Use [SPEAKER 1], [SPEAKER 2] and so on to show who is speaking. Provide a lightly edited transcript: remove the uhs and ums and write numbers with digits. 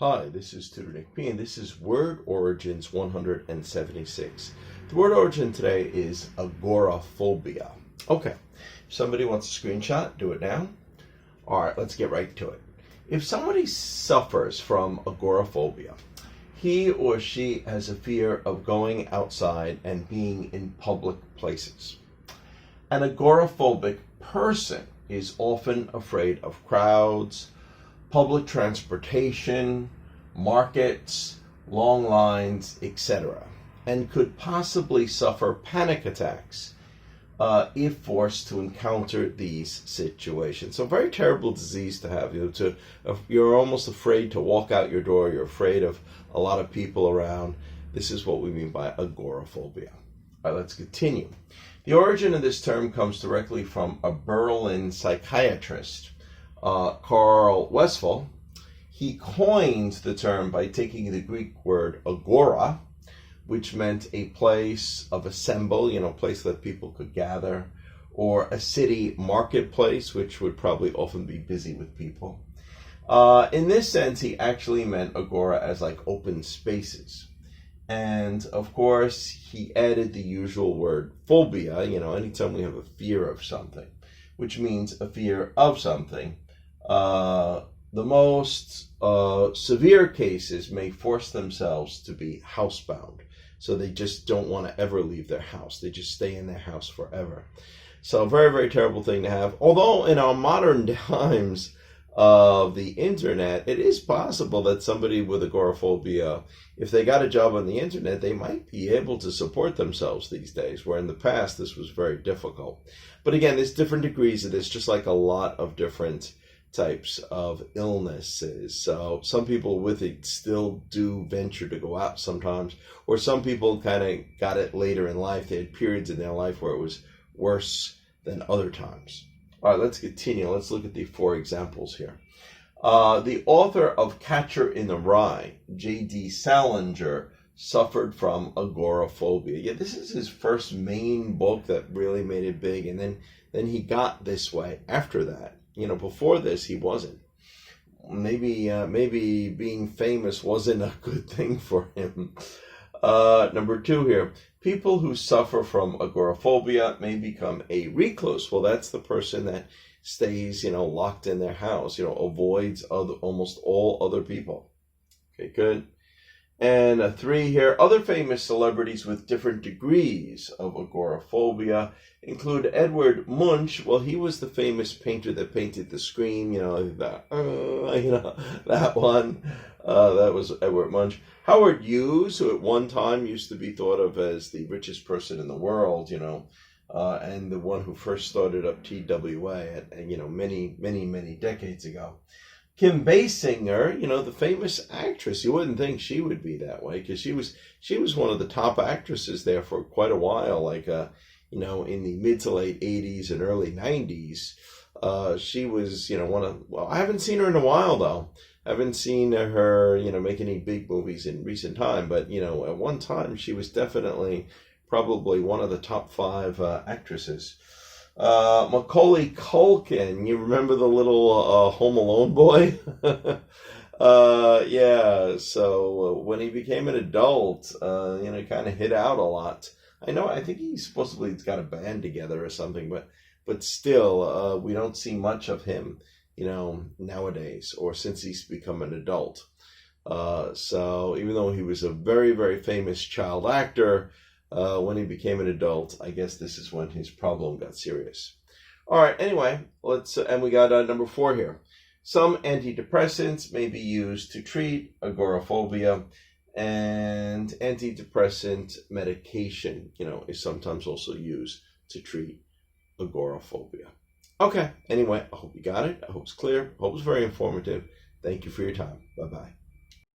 [SPEAKER 1] Hi, this is Tutor Nick P, and this is Word Origins 176. The word origin today is agoraphobia. Okay, if somebody wants a screenshot, do it now. All right, let's get right to it. If somebody suffers from agoraphobia, he or she has a fear of going outside and being in public places. An agoraphobic person is often afraid of crowds, public transportation, markets, long lines, etc., and could possibly suffer panic attacks if forced to encounter these situations. So, very terrible disease to have. You're almost afraid to walk out your door. You're afraid of a lot of people around. This is what we mean by agoraphobia. All right, let's continue. The origin of this term comes directly from a Berlin psychiatrist, Carl Westphal. He coined the term by taking the Greek word agora, which meant a place of assemble, a place that people could gather, or a city marketplace, which would probably often be busy with people. In this sense, he actually meant agora as like open spaces. And of course, he added the usual word phobia, anytime we have a fear of something, which means a fear of something. The most severe cases may force themselves to be housebound. So they just don't want to ever leave their house. They just stay in their house forever. So very, very terrible thing to have. Although in our modern times of the internet, it is possible that somebody with agoraphobia, if they got a job on the internet, they might be able to support themselves these days, where in the past this was very difficult. But again, there's different degrees of this, just like a lot of different types of illnesses. So some people with it still do venture to go out sometimes, or some people kind of got it later in life. They had periods in their life where it was worse than other times. All right, let's continue. Let's look at the 4 examples here. The author of Catcher in the Rye, J.D. Salinger, suffered from agoraphobia. Yeah, this is his first main book that really made it big, and then he got this way after that. Before this, he wasn't. Maybe being famous wasn't a good thing for him. Number 2 here. People who suffer from agoraphobia may become a recluse. Well, that's the person that stays, locked in their house, avoids almost all other people. Okay, good. And 3 here, other famous celebrities with different degrees of agoraphobia include Edward Munch. Well, he was the famous painter that painted the Scream, that one. That was Edward Munch. Howard Hughes, who at one time used to be thought of as the richest person in the world, and the one who first started up TWA, many decades ago. Kim Basinger, the famous actress. You wouldn't think she would be that way, because she was one of the top actresses there for quite a while, like in the mid to late 80s and early 90s. She was, I haven't seen her in a while though. I haven't seen her, make any big movies in recent time, but at one time she was definitely probably one of the top 5 actresses. Macaulay Culkin, you remember the little Home Alone boy? Yeah, so when he became an adult, kind of hid out a lot. I think he's supposedly got a band together or something, but still, we don't see much of him, nowadays, or since he's become an adult. So even though he was a very, very famous child actor, when he became an adult, I guess this is when his problem got serious. All right, anyway, and we got number 4 here. Some antidepressants may be used to treat agoraphobia, and antidepressant medication, is sometimes also used to treat agoraphobia. Okay, anyway, I hope you got it. I hope it's clear. I hope it's very informative. Thank you for your time. Bye-bye.